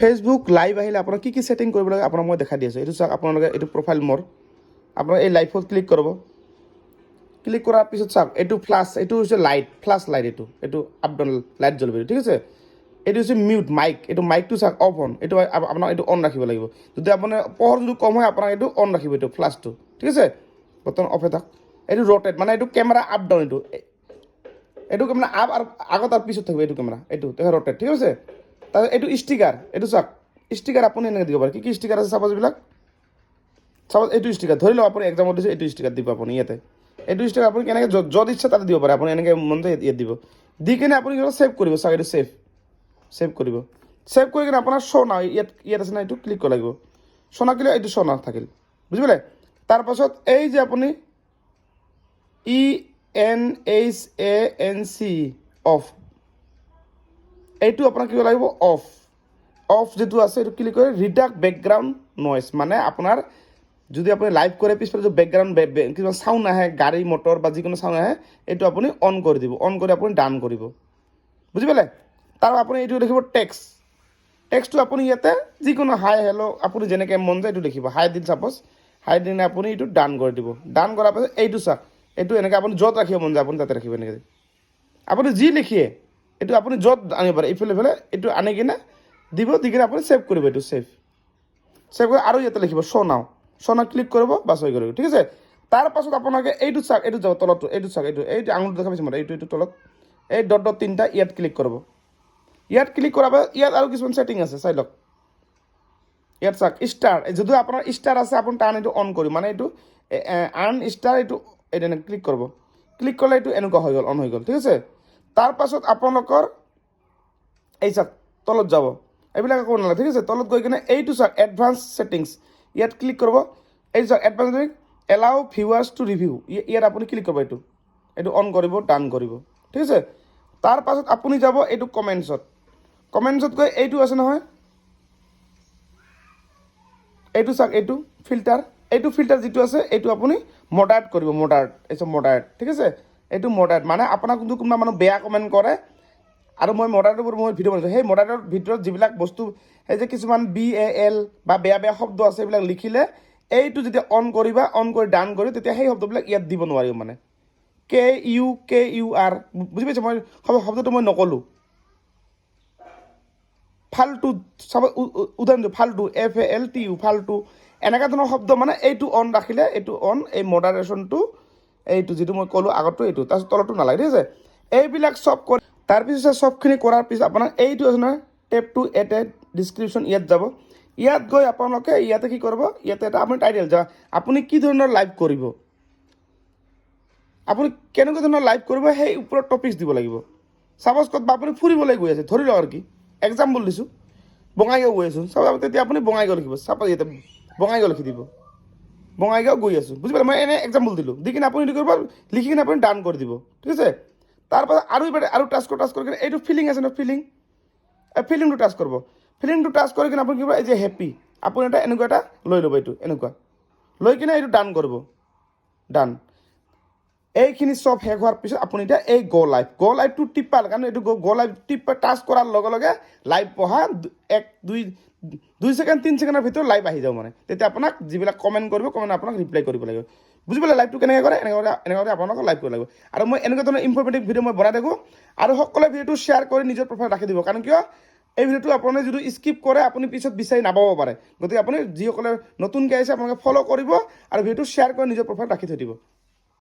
Facebook live আহিলে আপোনাৰ কি ছেটিং কৰিব লাগে আপোনাক মই দেখাই দি আছোঁ। এইটো চাওক, আপোনালোকে এইটো প্ৰফাইল মোৰ, আপোনাৰ এই লাইভত ক্লিক কৰিব। ক্লিক কৰাৰ পিছত চাওক, এইটো ফ্লাছ, এইটো হৈছে লাইট, ফ্লাছ লাইট, এইটো আপ ডাউন লাইট জ্বলিব, ঠিক আছে। এইটো হৈছে মিউট মাইক, এইটো মাইকটো চাওক অফ অন, এইটো আপোনাক এইটো অন ৰাখিব লাগিব। যদি আপোনাৰ পোহৰ যদি কম হয় আপোনাক এইটো অন ৰাখিব, এইটো ফ্লাছটো, ঠিক আছে। বৰ্তমান অফে থাক। এইটো ৰটেট মানে এইটো কেমেৰা আপ ডাউন, এইটো কেমেৰা আপ আৰু আগত আৰু পিছত থাকিব, এইটো কেমেৰা এইটো ৰটেট, ঠিক আছে। তাৰপিছত এইটো ষ্টিকাৰ, এইটো চাওক ষ্টিকাৰ আপুনি এনেকৈ দিব পাৰে। কি ষ্টিকাৰ আছে চাপ'জ এইবিলাক, চাপ'জ এইটো ষ্টিকাৰ ধৰি লওক আপুনি এক্সামত দিছে, এইটো ষ্টিকাৰ দিব আপুনি ইয়াতে। এইটো ষ্টিকাৰ আপুনি কেনেকৈ য'ত ইচ্ছা তাতে দিব পাৰে, আপুনি এনেকৈ মন যায় ইয়াত দিব। দি কিনে আপুনি ছেভ কৰিব, চাওক এইটো ছেভ কৰিব। ছেভ কৰি কিনে আপোনাৰ শ্ব' নাও ইয়াত আছে না, এইটো ক্লিক কৰিব লাগিব। শ্ব' নাকিলে এইটো শ্ব' নাও থাকিল, বুজি পালে। তাৰপাছত এই যে আপুনি ENHANC অফ, এইটো আপোনাক কিব লাগিব অফ যিটো আছে এইটো ক্লিক কৰি ৰিডাক্ট বেকগ্ৰাউণ্ড নইজ, মানে আপোনাৰ যদি আপুনি লাইভ কৰে পিছফালে যদি বেকগ্ৰাউণ্ড কিবা চাউণ্ড আহে, গাড়ী মটৰ বা যিকোনো চাউণ্ড আহে, এইটো আপুনি অন কৰি দিব। অন কৰি আপুনি ডান কৰিব, বুজি পালে। তাৰ আপুনি এইটো দেখিব টেক্সটো আপুনি ইয়াতে যিকোনো হাই হেল্ল' আপুনি যেনেকৈ মন যায় এইটো দেখিব। হাই দিন চাপ'জ, হাই দিনে আপুনি এইটো ডান কৰি দিব। ডান কৰাৰ পাছত এইটো চাওক, এইটো এনেকৈ আপুনি য'ত ৰাখিব মন যায় আপুনি তাতে ৰাখিব। এনেকৈ আপুনি যি লিখিয়ে এইটো আপুনি য'ত আনিব পাৰে, ইফালে এইটো আনি কিনে দিব। দি কিনে আপুনি ছেভ কৰিব, এইটো ছেভ কৰি আৰু ইয়াতে লিখিব শ্ব' নাও ক্লিক কৰিব, বাছ হৈ কৰিব, ঠিক আছে। তাৰপাছত আপোনালোকে এইটো চাওক, এইটো যাব তলতটো, এইটো চাওক, এইটো আঙুলটো দেখা পাইছে মই, এইটো তলত এই ডট তিনিটা ইয়াত ক্লিক কৰিব। ইয়াত ক্লিক কৰাৰ পাছত ইয়াত আৰু কিছুমান ছেটিং আছে, চাই লওক। ইয়াত চাওক ষ্টাৰ, যদি আপোনাৰ ষ্টাৰ আছে আপুনি টান এইটো অন কৰিব, মানে এইটো আৰ্ণ ষ্টাৰ, এইটো এনেকৈ ক্লিক কৰিব। ক্লিক কৰিলে এইটো এনেকুৱা হৈ গ'ল, অন হৈ গ'ল, ঠিক আছে। তাৰপাছত আপোনালোকৰ এই চাওক তলত যাব, এইবিলাক একো নালাগে, ঠিক আছে। তলত গৈ কিনে এইটো চাওক এডভান্স ছেটিংছ, ইয়াত ক্লিক কৰিব। এই চাওক advance settings allow viewers to review, ইয়াত আপুনি ক্লিক কৰিব। এইটো অন কৰিব, ডান কৰিব, ঠিক আছে। তাৰপাছত আপুনি যাব এইটো কমেণ্টছত গৈ এইটো আছে নহয়, এইটো চাওক, এইটো ফিল্টাৰ যিটো আছে এইটো আপুনি মডাৰেট কৰিব, মডাৰেট, ঠিক আছে। এইটো মডাৰেট মানে আপোনাক কিন্তু কোনোবা মানুহ বেয়া কমেণ্ট কৰে, আৰু মই মডাৰেটৰ ওপৰত মই ভিডিঅ' বনাইছোঁ, সেই মডাৰেটৰ ভিতৰত যিবিলাক বস্তু, সেই যে কিছুমান BAL বা বেয়া শব্দ আছে, এইবিলাক লিখিলে এইটো যেতিয়া অন কৰিবা, অন কৰি ডান কৰি, তেতিয়া সেই শব্দবিলাক ইয়াত দিব নোৱাৰিব, মানে KUR, বুজি পাইছে। মই শব্দটো মই নক'লোঁ, ফাল্টু চাব, উদাহৰণ দিওঁ, ফাল্টু FALTU, ফাল্টু, এনেকুৱা ধৰণৰ শব্দ, মানে এইটো অন ৰাখিলে, এইটো অন, এই মডাৰেশ্যনটো, এইটো যিটো মই ক'লোঁ আগতো, এইটো তাৰপিছত তলতো নালাগে, ঠিক আছে। এইবিলাক চব কৰি তাৰপিছত চবখিনি কৰাৰ পিছত আপোনাৰ এইটো আছে নহয়, টেপ টু এড এ ডিছক্ৰিপশ্যন, ইয়াত যাব। ইয়াত গৈ আপোনালোকে ইয়াতে কি কৰিব, ইয়াতে এটা আপুনি টাইটেল যা, আপুনি কি ধৰণৰ লাইভ কৰিব, আপুনি কেনেকুৱা ধৰণৰ লাইভ কৰিব, সেই ওপৰত টপিকছ দিব লাগিব। চাপ'জ ক'ত আপুনি ফুৰিবলৈ গৈ আছে, ধৰি লওক আৰু কি এক্সাম্পল দিছোঁ, বঙাইগাঁও গৈ আছোঁ, চাপ'জ তেতিয়া আপুনি বঙাইগাঁও লিখিব। চাপ'জ ইয়াতে বঙাইগাঁও লিখি দিব, বঙাইগাঁও গৈ আছোঁ, বুজি পালে। মই এনেই এক্সাম্পল দিলোঁ, দি কিনে আপুনি কি কৰিব, লিখি কিনে আপুনি ডান কৰি দিব, ঠিক আছে। তাৰপাছত আৰু টাচ কৰি কিনে এইটো ফিলিং আছে ন, ফিলিংটো টাচ কৰিব। ফিলিংটো টাচ কৰি কিনে আপুনি কি কৰিব, এই যে হেপী, আপুনি এনেকুৱা এটা লৈ ল'ব, এইটো এনেকুৱা লৈ কিনে এইটো ডান কৰিব, ডান। এইখিনি চব শেষ হোৱাৰ পিছত আপুনি এতিয়া এই গ' লাইভটো টিপাল, কাৰণ এইটো গ' লাইভ টাচ কৰাৰ লগে লগে লাইভ পঢ়া 2 ছেকেণ্ড 3 ছেকেণ্ডৰ ভিতৰত লাইভ আহি যাব, মানে তেতিয়া আপোনাক যিবিলাক কমেণ্ট কৰিব, আপোনাক ৰিপ্লাই কৰিব লাগিব, বুজি পালে। লাইভটো কেনেকৈ কৰে, এনেকৈ আপোনালোকক লাইভ কৰিব লাগিব। আৰু মই এনেকুৱা ধৰণৰ ইনফৰ্মেটিভ ভিডিঅ' মই বনাই থাকোঁ, আৰু সকলোৱে ভিডিঅ'টো শ্বেয়াৰ কৰি নিজৰ প্ৰফাইল ৰাখি দিব, কাৰণ কিয় এই ভিডিঅ'টো আপুনি যদি স্কিপ কৰে আপুনি পিছত বিচাৰি নাপাব পাৰে। গতিকে আপুনি যিসকলে নতুনকৈ আহিছে আপোনালোকে ফ'ল' কৰিব আৰু ভিডিঅ'টো শ্বেয়াৰ কৰি নিজৰ প্ৰফাইল ৰাখি থৈ দিব।